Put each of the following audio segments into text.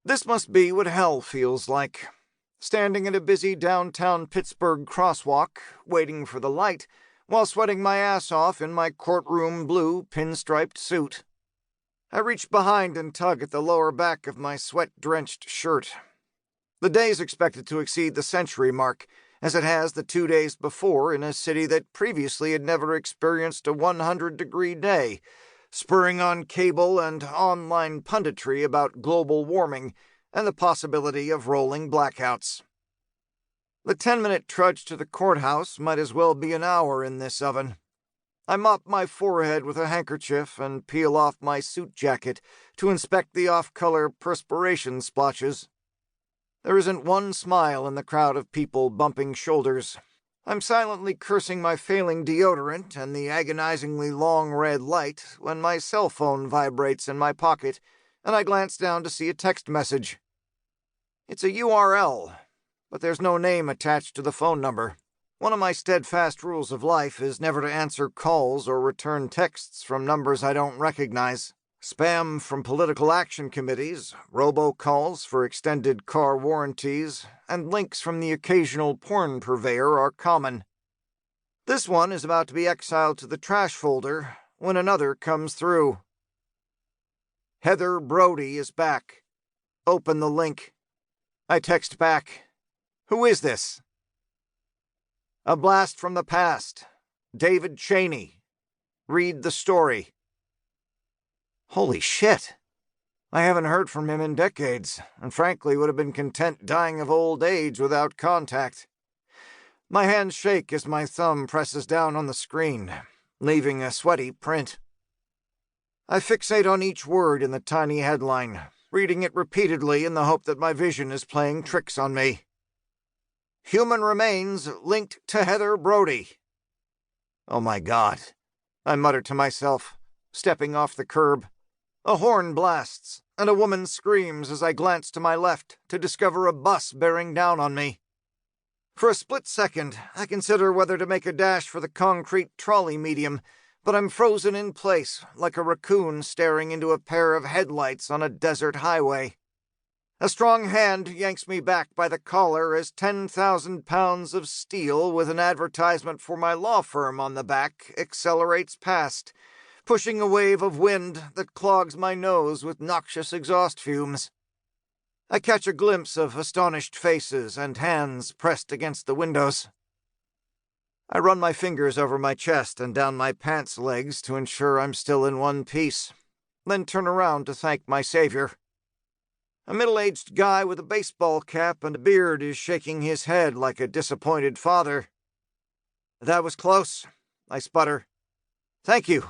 This must be what hell feels like. Standing at a busy downtown Pittsburgh crosswalk, waiting for the light, while sweating my ass off in my courtroom blue pinstriped suit. I reach behind and tug at the lower back of my sweat-drenched shirt. The day's expected to exceed the century mark, as it has the 2 days before in a city that previously had never experienced a 100-degree day, spurring on cable and online punditry about global warming and the possibility of rolling blackouts. The 10-minute trudge to the courthouse might as well be an hour in this oven. I mop my forehead with a handkerchief and peel off my suit jacket to inspect the off-color perspiration splotches. There isn't one smile in the crowd of people bumping shoulders. I'm silently cursing my failing deodorant and the agonizingly long red light when my cell phone vibrates in my pocket and I glance down to see a text message. It's a URL, but there's no name attached to the phone number. One of my steadfast rules of life is never to answer calls or return texts from numbers I don't recognize. Spam from political action committees, robocalls for extended car warranties, and links from the occasional porn purveyor are common. This one is about to be exiled to the trash folder when another comes through. Heather Brody is back. Open the link. I text back. Who is this? A blast from the past. David Cheney. Read the story. Holy shit. I haven't heard from him in decades, and frankly would have been content dying of old age without contact. My hands shake as my thumb presses down on the screen, leaving a sweaty print. I fixate on each word in the tiny headline, reading it repeatedly in the hope that my vision is playing tricks on me. Human remains linked to Heather Brody. Oh my God, I mutter to myself, stepping off the curb. A horn blasts, and a woman screams as I glance to my left to discover a bus bearing down on me. For a split second, I consider whether to make a dash for the concrete trolley medium, but I'm frozen in place like a raccoon staring into a pair of headlights on a desert highway. A strong hand yanks me back by the collar as 10,000 pounds of steel with an advertisement for my law firm on the back accelerates past, pushing a wave of wind that clogs my nose with noxious exhaust fumes. I catch a glimpse of astonished faces and hands pressed against the windows. I run my fingers over my chest and down my pants legs to ensure I'm still in one piece, then turn around to thank my savior. A middle-aged guy with a baseball cap and a beard is shaking his head like a disappointed father. That was close, I sputter. Thank you.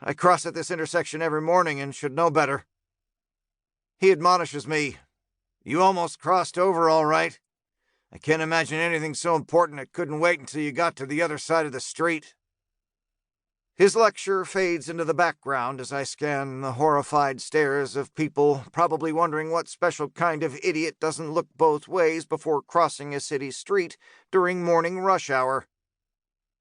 I cross at this intersection every morning and should know better. He admonishes me. You almost crossed over all right. I can't imagine anything so important it couldn't wait until you got to the other side of the street. His lecture fades into the background as I scan the horrified stares of people probably wondering what special kind of idiot doesn't look both ways before crossing a city street during morning rush hour.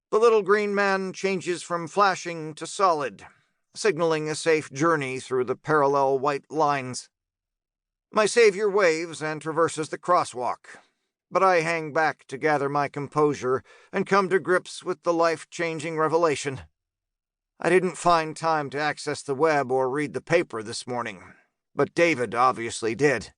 The little green man changes from flashing to solid, signaling a safe journey through the parallel white lines. My savior waves and traverses the crosswalk, but I hang back to gather my composure and come to grips with the life-changing revelation. I didn't find time to access the web or read the paper this morning, but David obviously did.